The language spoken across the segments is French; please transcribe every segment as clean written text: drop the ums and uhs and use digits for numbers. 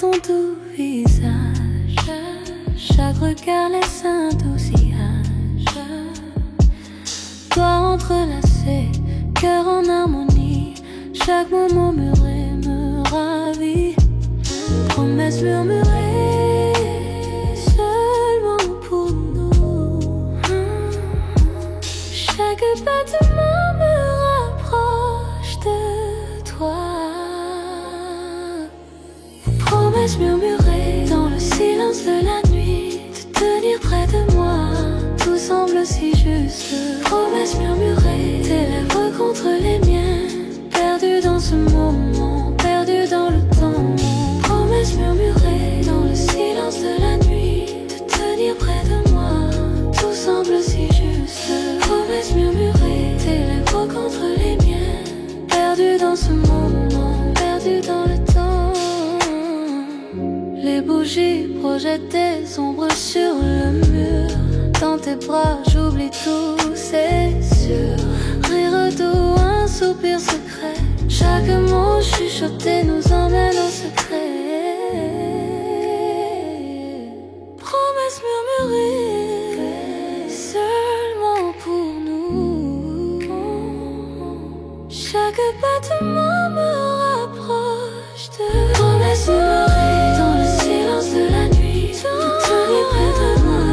ton doux visage. Chaque regard laisse un doux sillage. Doigts entrelacés, cœur en harmonie. Chaque mot murmuré me ravit. Promesses murmurées seulement pour nous. Chaque battement me rapproche de toi. Promesses murmurées dans le silence de la nuit, de tenir près de moi, tout semble si juste. Promesses murmurées, tes lèvres contre les miennes, perdues dans ce moment, perdues dans le temps. Promesses murmurées dans le silence de la nuit, de tenir près de moi, tout semble si juste. Promesses murmurées, tes lèvres contre les miennes, perdues dans ce moment, perdues dans le temps. Les bougies projettent des ombres sur le mur. Dans tes bras j'oublie tout, c'est sûr. Rire doux, un soupir secret. Chaque mot chuchoté nous emmène au secret. Promesses murmurées seulement pour nous. Chaque battement me rapproche de. Promesses murmurées dans le silence de la nuit, de tenir près de moi,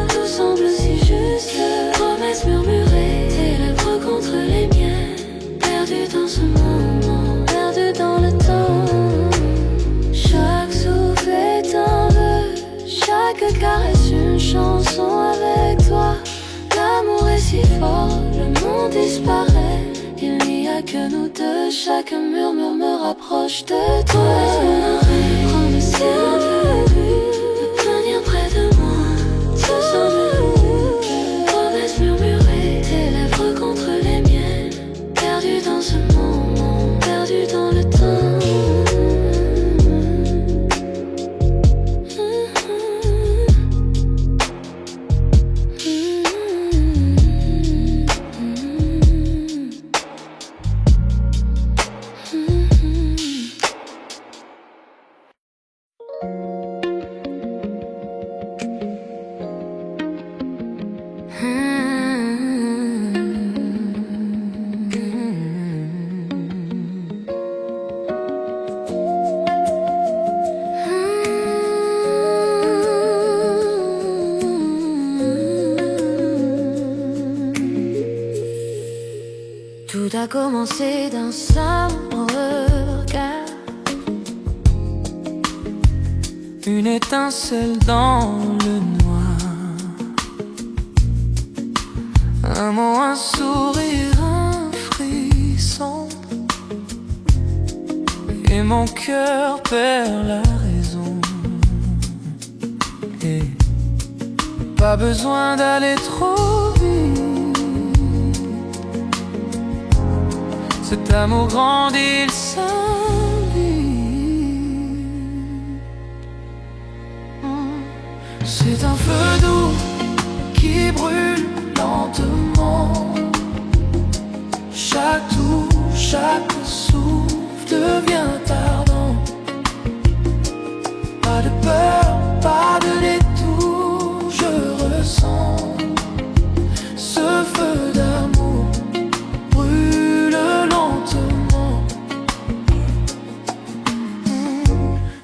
tout semble si juste. Promesses murmurées, tes lèvres contre les miennes, perdues dans ce moment, perdues dans le temps. Chaque souffle est un vœu, chaque caresse une chanson avec toi. L'amour est si fort, le monde disparaît. Il n'y a que nous deux, chaque murmure me rapproche de toi. Promesses murmurées, de tenir près de moi, tout semble. Promesses murmurées, tes lèvres contre les miennes, perdues dans ce moment, perdues dans le temps. Tout a commencé d'un simple regard, une étincelle dans le noir, un mot, un sourire, un frisson, et mon cœur perd la raison. Et pas besoin d'aller trop vite, cet amour grandit, il s'invite. C'est un feu doux qui brûle lentement. Chaque tour, chaque souffle devient ardent. Pas de peur, pas de détour, je ressens ce feu d'amour brûle lentement.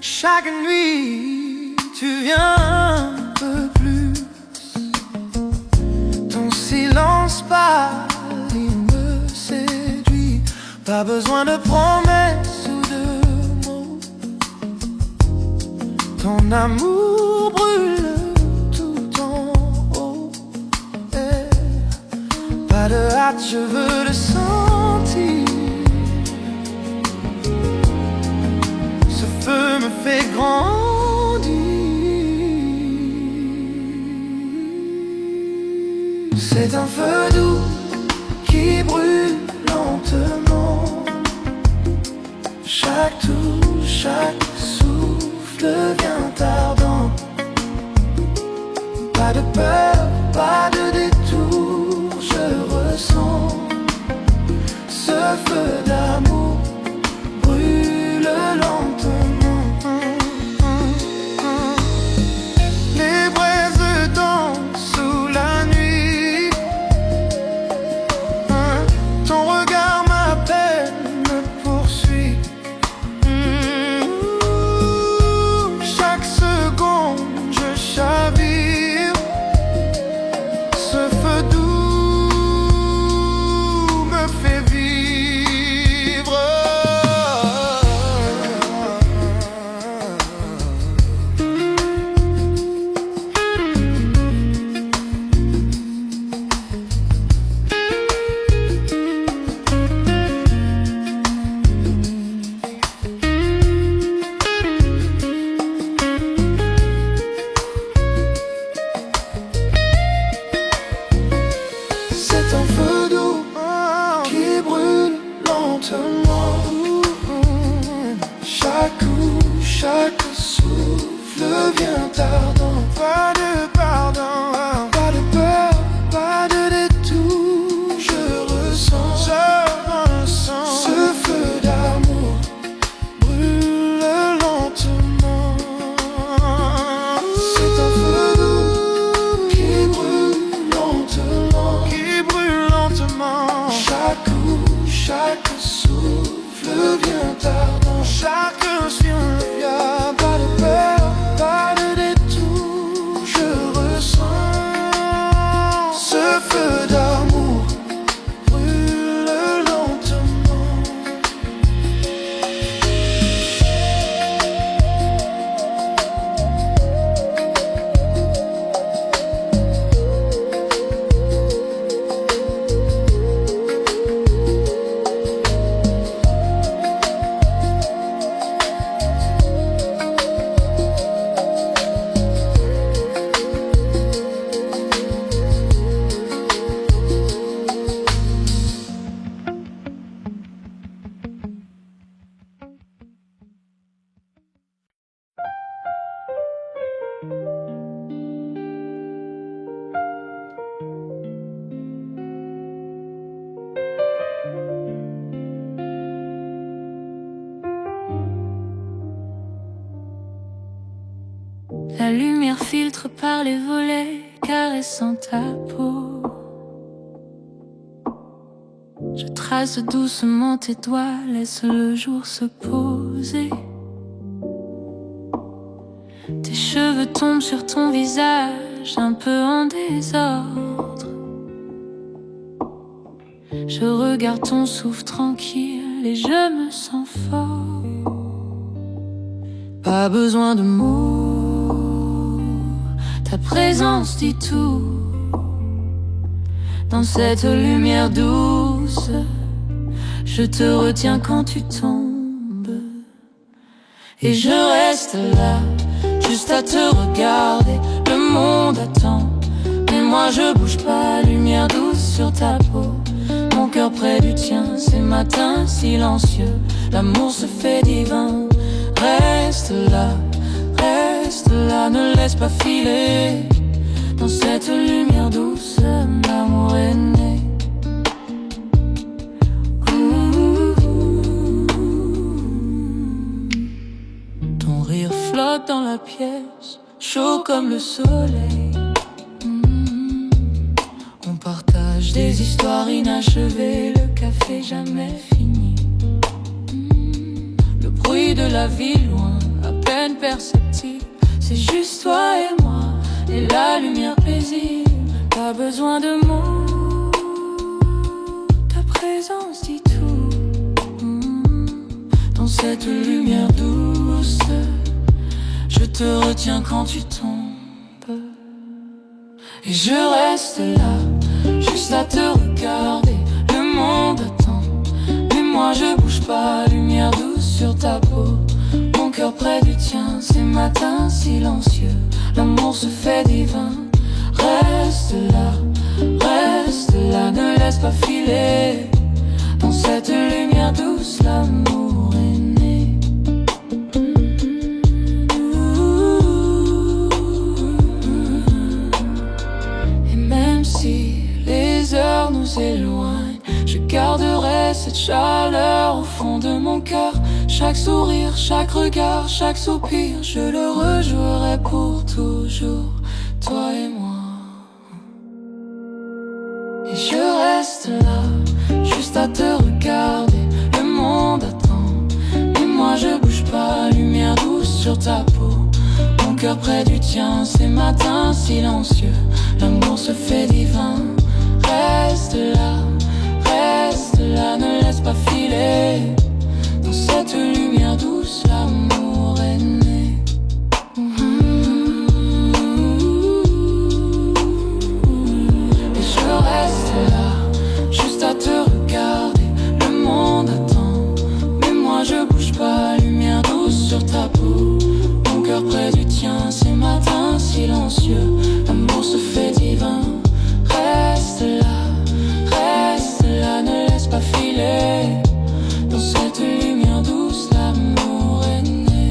Chaque nuit, tu viens un peu plus. Ton silence pâle, il me séduit. Pas besoin de promesses ou de mots. Ton amour brûle tout en haut. Pas de hâte, je veux le sentir. Ce feu me fait grandir. C'est un feu doux qui brûle lentement. Chaque tour, chaque souffle devient ardent. Pas de peur, pas de détour, je ressens ce feu d'amour brûle lentement. chaque souffle vient tardant. Pas de pardon, pas de peur, pas de détour. Je ressens ce feu d'amour brûle lentement. C'est un feu doux qui brûle lentement. Chaque coup, chaque souffle vient tardant. Chaque inspire vient, pas de peur, pas de détour. Je ressens ce feu d'amour brûle lentement. La lumière filtre par les volets, caressant ta peau. Je trace doucement tes doigts, laisse le jour se poser. Tes cheveux tombent sur ton visage, un peu en désordre. Je regarde ton souffle tranquille et je me sens fort. Pas besoin de mots, ta présence dit tout. Dans cette lumière douce, je te retiens quand tu tombes. Et je reste là, juste à te regarder. Le monde attend, mais moi je bouge pas. Lumière douce sur ta peau, mon cœur près du tien. Ces matins silencieux, l'amour se fait divin. Reste là, ne laisse pas filer. Dans cette lumière douce, l'amour est né. Ton rire flotte dans la pièce, chaud comme le soleil. On partage des histoires inachevées, le café jamais fini. Le bruit de la ville loin, à peine perceptible. C'est juste toi et moi, et la lumière paisible. Pas besoin de mots, ta présence dit tout. Dans cette lumière douce, je te retiens quand tu tombes. Et je reste là, juste à te regarder. Le monde attend, mais moi je bouge pas. Lumière douce sur ta peau, mon cœur près du tien. Ces matins silencieux, l'amour se fait divin. Reste là, ne laisse pas filer. Dans cette lumière douce, l'amour est né. Et même si les heures nous éloignent, je garderai cette chaleur au fond de mon cœur. Chaque sourire, chaque regard, chaque soupir, je le rejouerai pour toujours, toi et moi. Et je reste là, juste à te regarder. Le monde attend, mais moi je bouge pas. Lumière douce sur ta peau, mon cœur près du tien. Ces matins silencieux, l'amour se fait divin. Reste là, ne laisse pas filer. Dans cette lumière douce, l'amour est né. Et je reste là, juste à te regarder. Le monde attend, mais moi je bouge pas. Lumière douce sur ta peau, mon cœur près du tien. Ces matins silencieux, l'amour se fait divin. Reste là, ne laisse pas filer. Dans cette lumière douce, l'amour est né.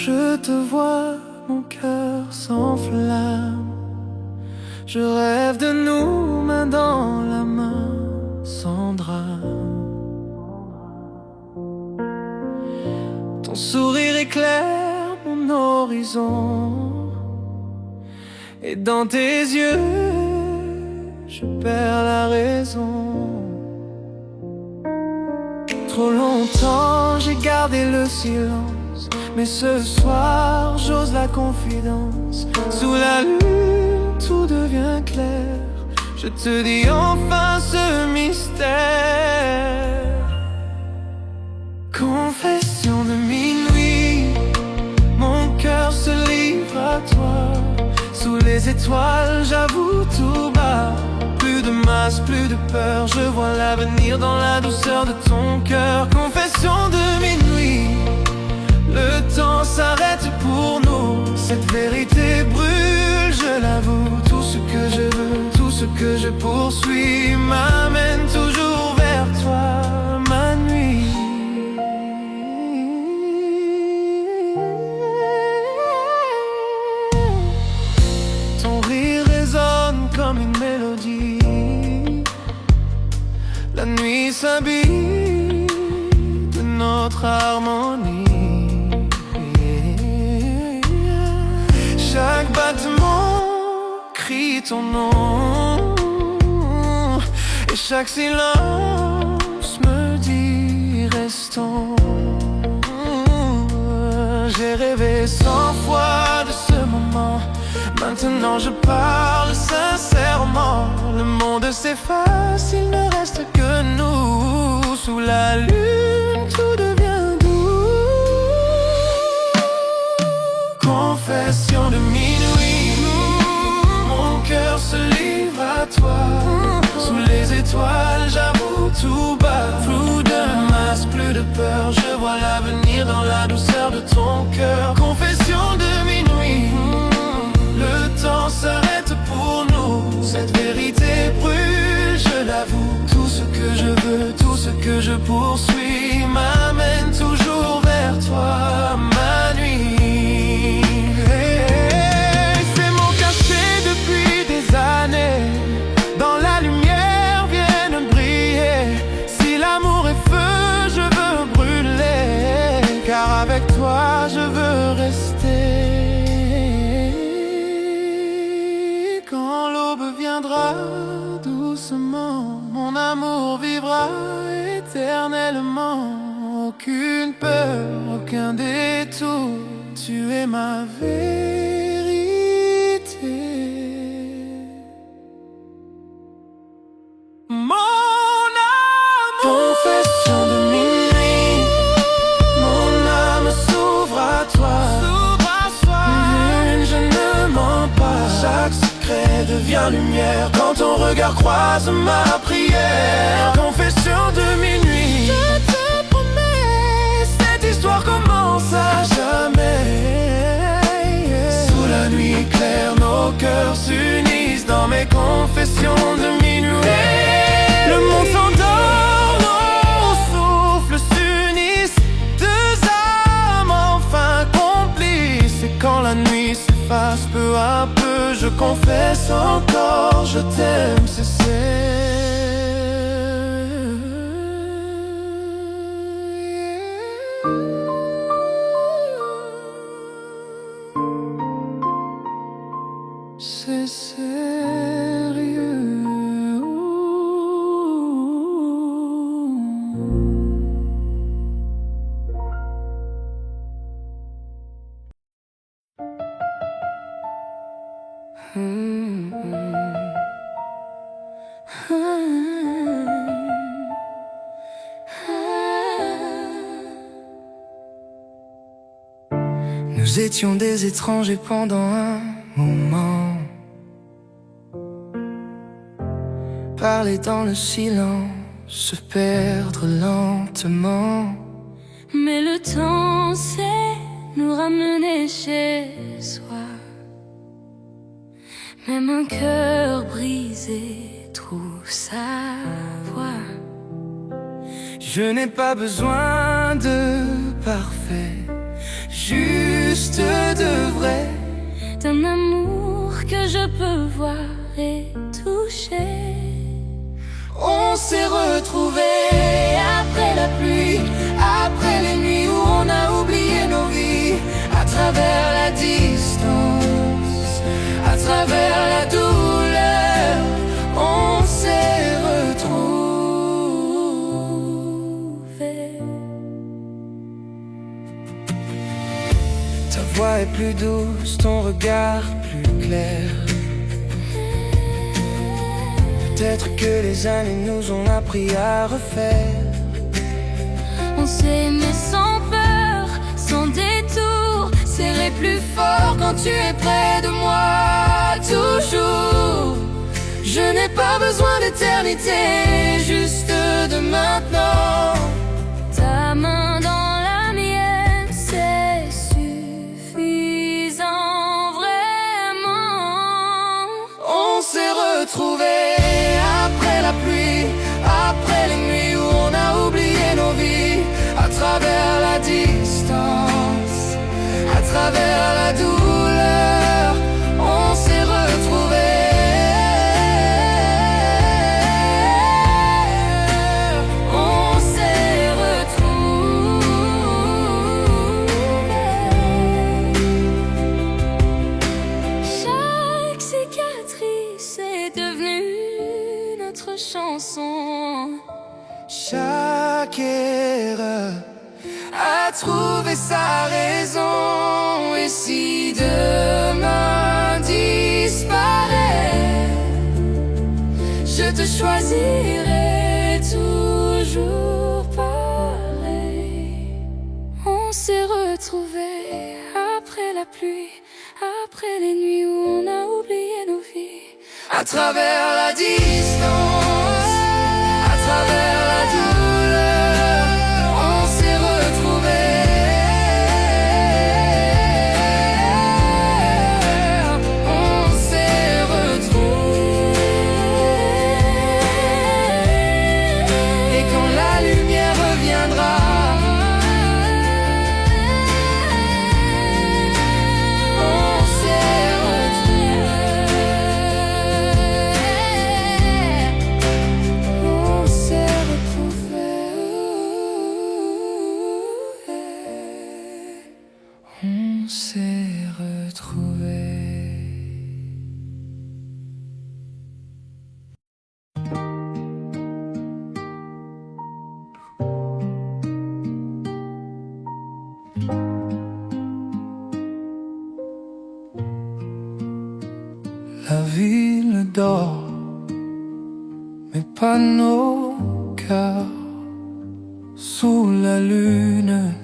je te vois, mon cœur s'enflamme. Je rêve de nous, main dans la main, sans drame. Ton sourire éclaire mon horizon, et dans tes yeux, je perds la raison. Trop longtemps j'ai gardé le silence, mais ce soir j'ose la confidence. Sous la lune tout devient clair, je te dis enfin ce mystère. Confession de minuit, mon cœur se livre à toi. Sous les étoiles j'avoue tout bas, plus de masque, plus de peur, je vois l'avenir dans la douceur de ton cœur. Confession de minuit, le temps s'arrête pour nous. Cette vérité brûle, je l'avoue. Tout ce que je veux, tout ce que je poursuis m'amène toujours vers toi, ma nuit. Ton rire résonne comme une mélodie. La nuit s'habille de notre harmonie. Chaque battement crie ton nom, et chaque silence me dit restons. J'ai rêvé 100 fois de ce moment, maintenant je parle sincèrement. Le monde s'efface, il ne reste que nous. Sous la lune tout devient doux. Confession de minuit, mon cœur se livre à toi. Sous les étoiles j'avoue tout bas, plus de masque, plus de peur, je vois l'avenir dans la douceur de ton cœur. Confession de minuit, le temps s'arrête pour nous. Cette vérité brûle, je l'avoue. Tout ce que je veux, tout ce que je poursuis m'amène toujours vers toi, ma nuit. C'est mon cachet depuis des années, dans la lumière viennent briller. Si l'amour est feu, je veux brûler, car avec toi je veux rester. Quand l'aube viendra doucement, mon amour vivra éternellement. Aucune peur, aucun détour, tu es ma vérité. Mon amour, confession de minuit, mon âme s'ouvre à toi. Lune, je ne mens pas, chaque secret devient lumière quand ton regard croise ma prière. Confession de minuit, je te promets, cette histoire commence à jamais. Sous la nuit claire, nos cœurs s'unissent dans mes confessions de minuit. Le monde s'endort, nos souffles s'unissent, deux âmes enfin complices. Et quand la nuit s'efface peu à peu, je confesse encore, je t'aime, c'est sérieux. Nous étions des étrangers pendant un moment, parler dans le silence, se perdre lentement. Mais le temps sait nous ramener chez soi. Même un cœur brisé trouve sa voie. Je n'ai pas besoin de parfait, juste d'un amour que je peux voir et toucher. On s'est retrouvés après la pluie, après les nuits où on a oublié nos vies, à travers la distance, à travers la douleur, on s'est retrouvés. Ta voix est plus douce, ton regard plus clair. Peut-être que les années nous ont appris à refaire. On s'est aimé sans peur, sans détour, serré plus fort quand tu es près de moi, toujours. Je n'ai pas besoin d'éternité, juste de maintenant. Ta main dans la mienne, c'est suffisant, vraiment. On s'est retrouvés après la pluie, après les nuits où on a oublié nos vies, à travers la distance, à travers la douleur, on s'est retrouvés. On s'est retrouvés. Chaque cicatrice est devenue notre chanson. Chaque erreur a trouvé sa raison. Et si demain disparaît, je te choisirai toujours pareil. On s'est retrouvés après la pluie, après les nuits où on a oublié nos vies, à travers la distance, à travers la douleur, on s'est retrouvés. On s'est retrouvés. Et quand la lumière reviendra, on s'est retrouvés. On s'est retrouvés. On s'est retrouvés. La ville dort, mais pas nos cœurs. Sous la lune,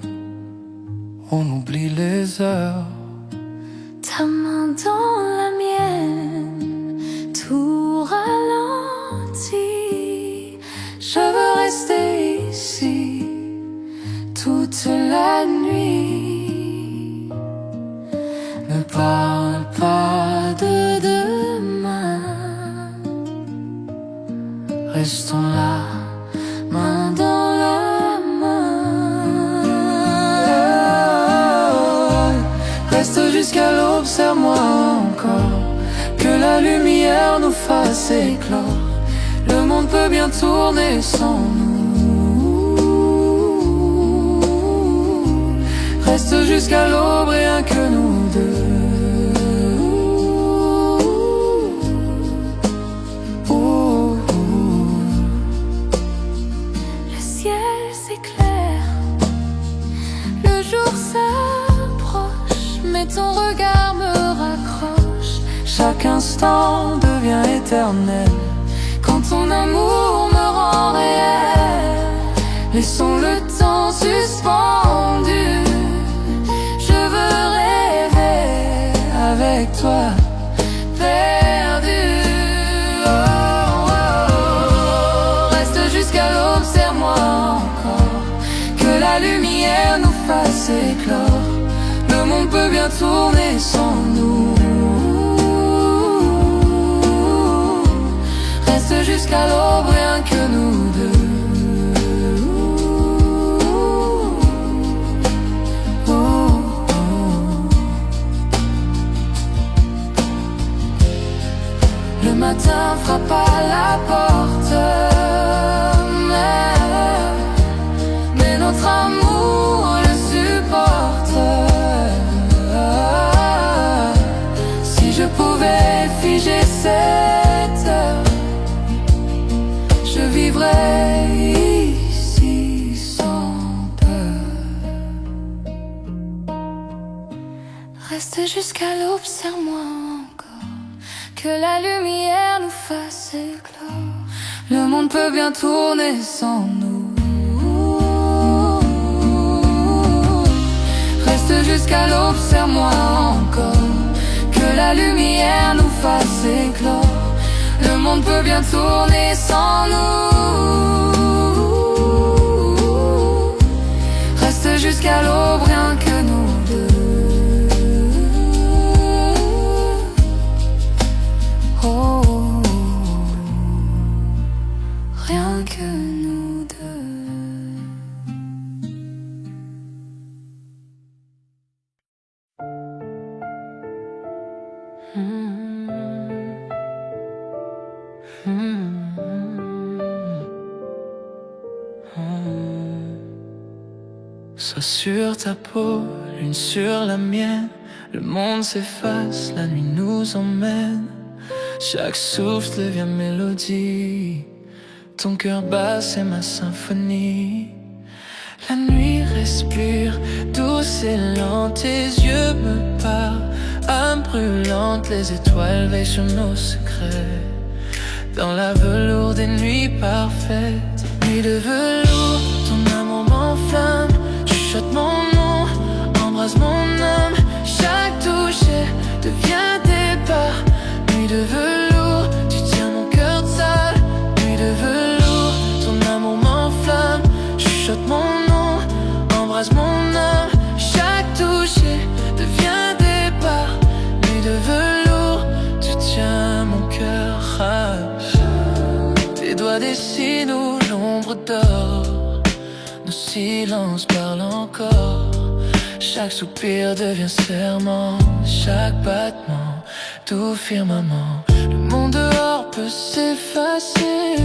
on oublie les heures. ta main dans la mienne, tout ralentit. Je veux rester ici toute la nuit. Ne parle pas de demain. Restons là, main dans la main. Reste jusqu'à l'aube, serre-moi encore, que la lumière nous fasse éclore. Le monde peut bien tourner sans nous. Reste jusqu'à l'aube, rien que nous deux. Le ciel s'éclaire, le jour s'approche, mais ton regard me raccroche. Chaque instant devient éternel quand ton amour me rend réel. Laissons le temps suspendu. Je veux rêver avec toi, perdu. Oh, oh, oh. Reste jusqu'à l'aube, serre-moi encore, que la lumière nous fasse éclore. Le monde peut bien tourner sans nous. Reste jusqu'à l'aube, rien que nous deux. matin frappe à la porte, mais notre amour le supporte. Si je pouvais figer cette heure, je vivrais ici sans peur. Reste jusqu'à l'aube, serre-moi encore, que la lumière nous fasse éclore. Le monde peut bien tourner sans nous. Reste jusqu'à l'aube, serre-moi encore, que la lumière nous fasse éclore. Le monde peut bien tourner sans nous. Reste jusqu'à l'aube, rien que nous deux. Oh, rien que nous deux. Sois sur ta peau, l'une sur la mienne. Le monde s'efface, la nuit nous emmène. Chaque souffle devient mélodie. Ton cœur bat, c'est ma symphonie. La nuit respire, douce et lente. Tes yeux me parlent, âme brûlante. Les étoiles veillent sur nos secrets. Dans la velours des nuits parfaites. Nuit de velours, ton amour m'enflamme. Chuchote mon nom, embrasse mon âme. Chaque toucher devient départ. Nuit de velours, tu tiens mon cœur de salle. Nuit de velours, ton amour m'enflamme. Chuchote mon nom, embrasse mon âme. Chaque toucher devient départ. Nuit de velours, tu tiens mon cœur. Tes doigts dessinent où l'ombre dort. Nos silences parlent encore. Chaque soupir devient serment. Chaque battement, tout firmament. Le monde dehors peut s'effacer.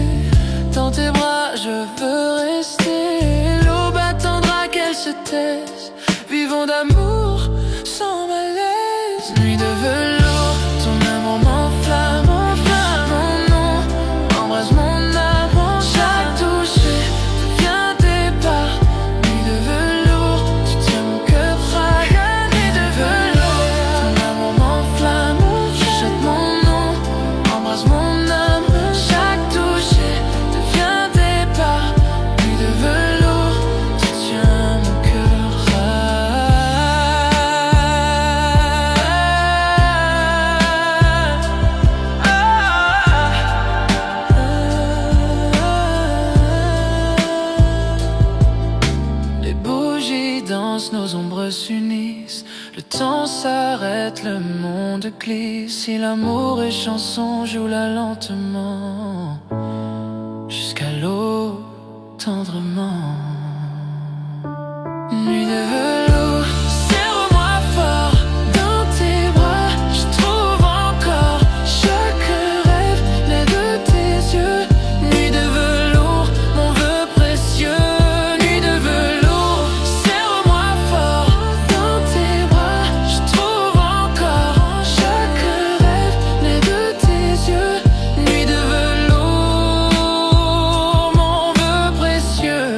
Dans tes bras je veux rester. L'aube attendra qu'elle se taise. Vivons d'amour sans malaise. Nuit de velours, ton amour m'enflamme. Enflamme mon nom, embrasse mon âme. Chaque toucher devient départ. Nuit de velours, tu tiens mon cœur fragile. Nuit de velours, ton amour m'enflamme. Chuchote mon nom, embrasse mon âme. Chaque toucher devient départ. Nuit de velours, tu tiens mon cœur Les bougies dansent, nos ombres s'unissent. Le temps s'arrête, le monde glisse. Si l'amour est chanson, joue-la lentement. Jusqu'à l'eau, tendrement. Nuit de velours, serre-moi fort dans tes bras. Je trouve encore chaque rêve naît de tes yeux. Nuit de velours, mon vœu précieux. Nuit de velours, serre-moi fort dans tes bras. Je trouve encore chaque rêve naît de tes yeux. Nuit de velours, mon vœu précieux.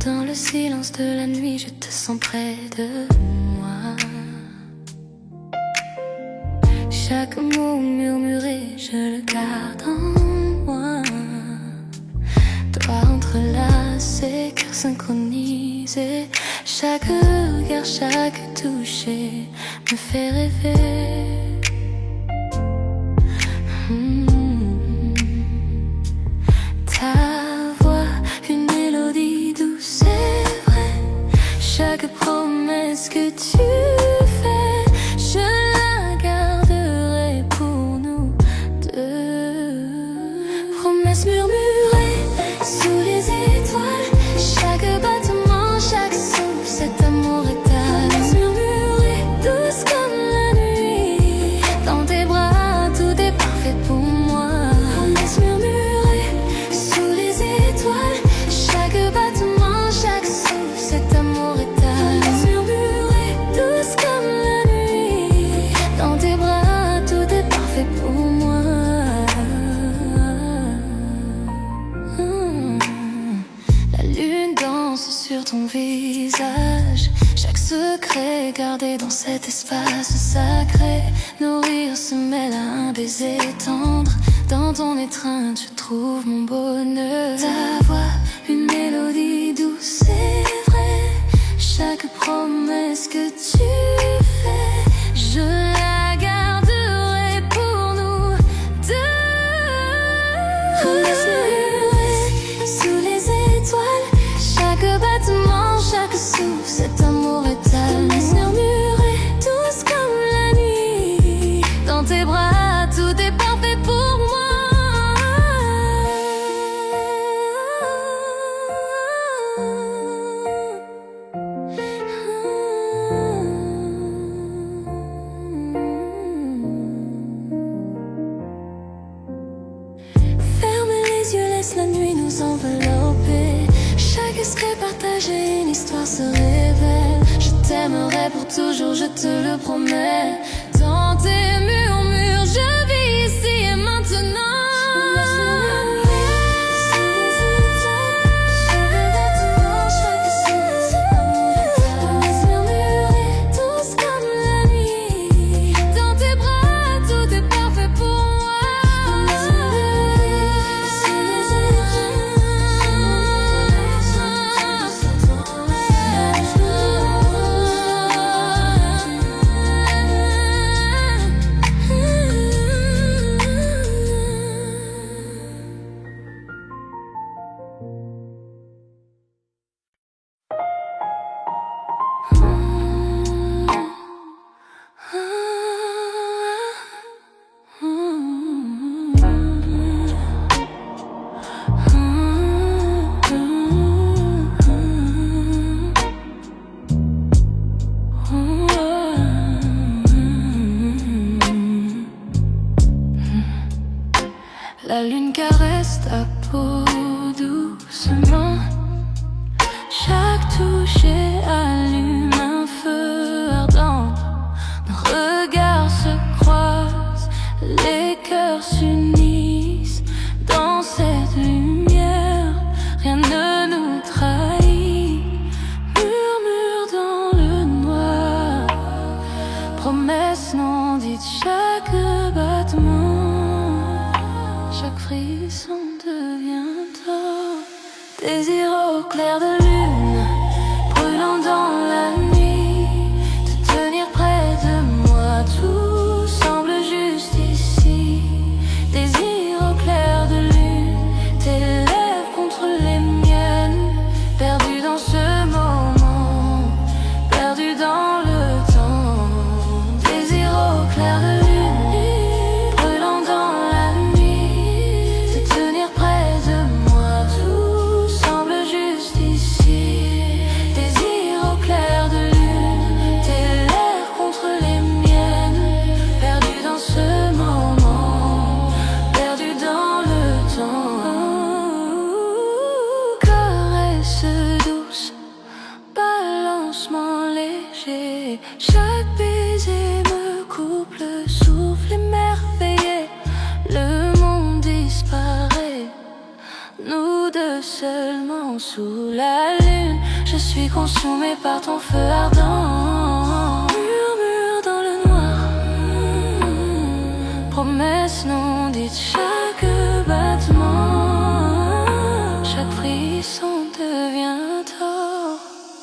Dans le silence de la nuit, je te sens près de moi. Chaque mot murmuré, je le garde en moi. Doigts entrelacés, cœur synchronisé. Chaque regard, chaque toucher me fait rêver. chaque promesse que tu fais, je la garderai pour nous deux. Promesse murmurée sous les étoiles, chaque battement, chaque souffle, cet amour éternel. Promesse murmurée, douce comme la nuit, dans tes bras tout est parfait pour moi. Promesse murmurée sous les étoiles, chaque battement, chaque souffle, cet amour éternel. Promesse murmurée, douce comme la nuit, dans tes bras tout est parfait pour moi. La lune danse sur ton visage, chaque secret gardé dans cet espace sacré. Nourrir se mêle à un baiser tendre, dans ton étreinte je trouve mon bonheur. Ta voix, une mélodie douce et vraie, chaque promesse que tu fais, je la garderai pour nous deux. Promesse murmurée sous les étoiles, chaque battement, chaque souffle, cet amour éternel. Promesse murmurée, douce comme la nuit, dans tes bras tout est parfait pour moi. Ferme les yeux, laisse la nuit nous envelopper. Chaque secret partagé, une histoire se révèle. Je t'aimerai pour toujours, je te le promets. Dans tes murmures, je vis ici et maintenant. Promesse murmurée, douce comme la nuit, dans tes bras tout est parfait pour moi. Promesse murmurée sous les La lune caresse ta peau doucement, chaque toucher allume un feu ardent. Nos regards se croisent, les cœurs s'unissent dans cette lumière, rien ne nous trahit. Murmure dans le noir, promesse non dite, chaque battement, chaque frisson devient tort. Désir au clair de lune, brûlant dans la nuit, te tenir près de moi, tout semble juste ici. Désir au clair de lune, tes lèvres contre les miennes, perdu dans ce moment, perdu dans le temps. Désir au clair de lune, brûlant dans la nuit, te tenir près de moi, tout semble juste ici. Désir au clair de lune, tes lèvres contre les miennes, perdu dans ce moment, perdu dans le temps. Caresse douce, balancement léger, chaque baiser me coupe le souffle émerveillé. Le monde disparaît, nous deux seulement sous la lune. Je suis consumé par ton feu ardent. Murmure dans le noir, promesse non dite, chaque battement, chaque frisson devient tort.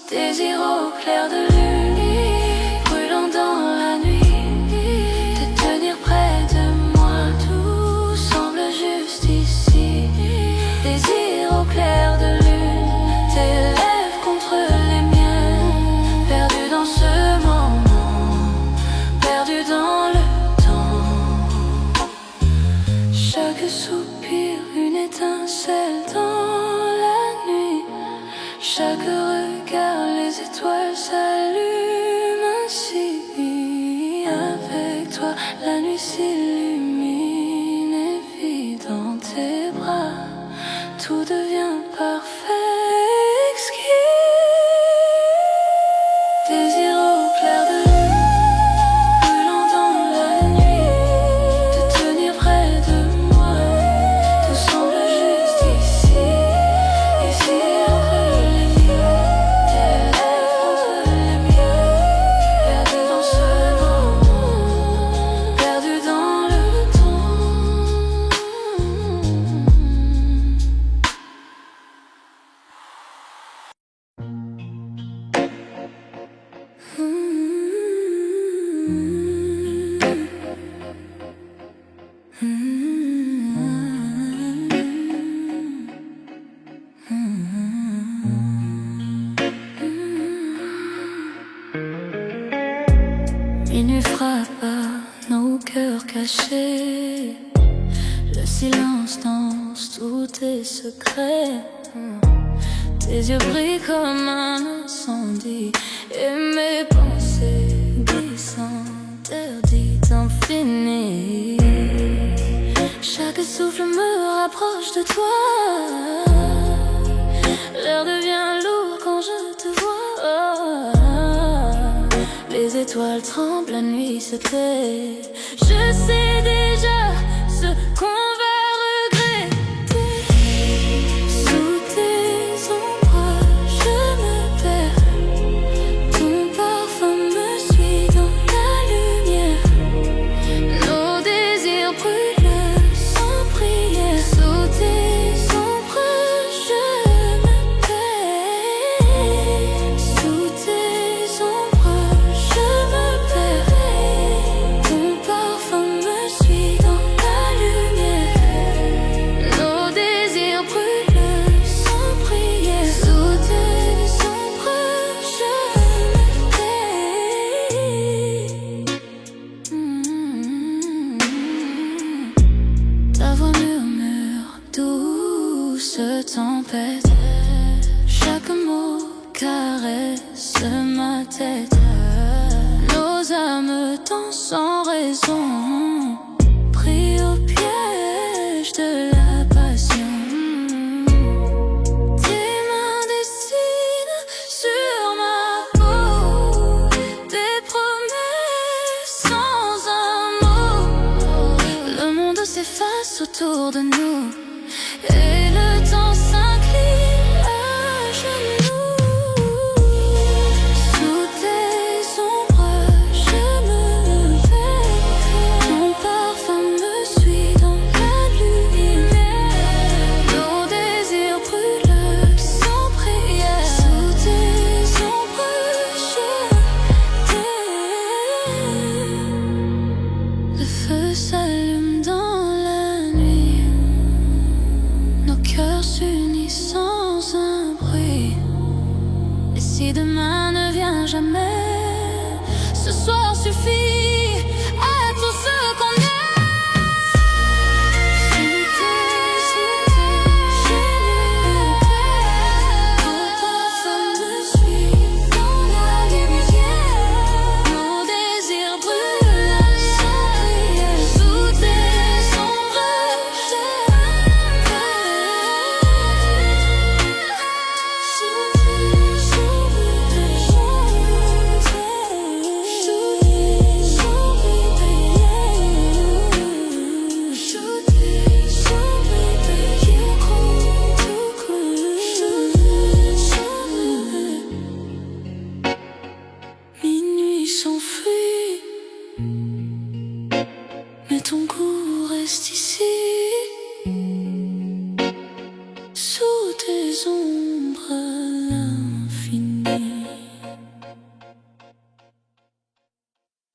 Désir au clair de lune, brûlant dans la nuit, te tenir près de moi, tout semble juste ici. Désir au clair de lune, tes lèvres contre les miennes, Minuit frappe à nos cœurs cachés. Le silence danse tous tes secrets. Tes yeux brillent comme un incendie. Et mes pensées glissent interdites infinies. Chaque souffle me rapproche de toi. L'air devient lourd quand je te vois. Les étoiles tremblent, la nuit se tait. Je sais déjà ce qu'on va regretter. Sous tes ombres, je me perds. Ton parfum me suit dans la lumière. Nos désirs brûlent sans prière. Sous tes ombres, je me perds. Sous tes ombres, je me perds. Ton parfum me suit dans la lumière. Nos désirs brûlent sans prière. Sous tes ombres, je me perds. Ta voix murmure, douce tempête. Chaque mot caresse ma tête. Nos âmes dansent sans raison, pris au piège de la passion. Tes mains dessinent sur ma peau des promesses sans un mot. Le monde s'efface autour de nous et le temps s'incline à genoux. Sous tes ombres, je me perds. Ton parfum me suit dans la lumière. Nos désirs brûlent sans prière. Sous tes ombres, je t'aime. Le feu s'allume dans la nuit. Nos cœurs s'unissent sans un bruit. Et si demain ne vient jamais, ce soir suffit à tout ce qu'on est. Sous tes je me perds. Ton parfum me suit dans la lumière. Nos désirs brûlent sans prière. Sous tes ombres, je me perds. Sous tes ombres, Minuit sans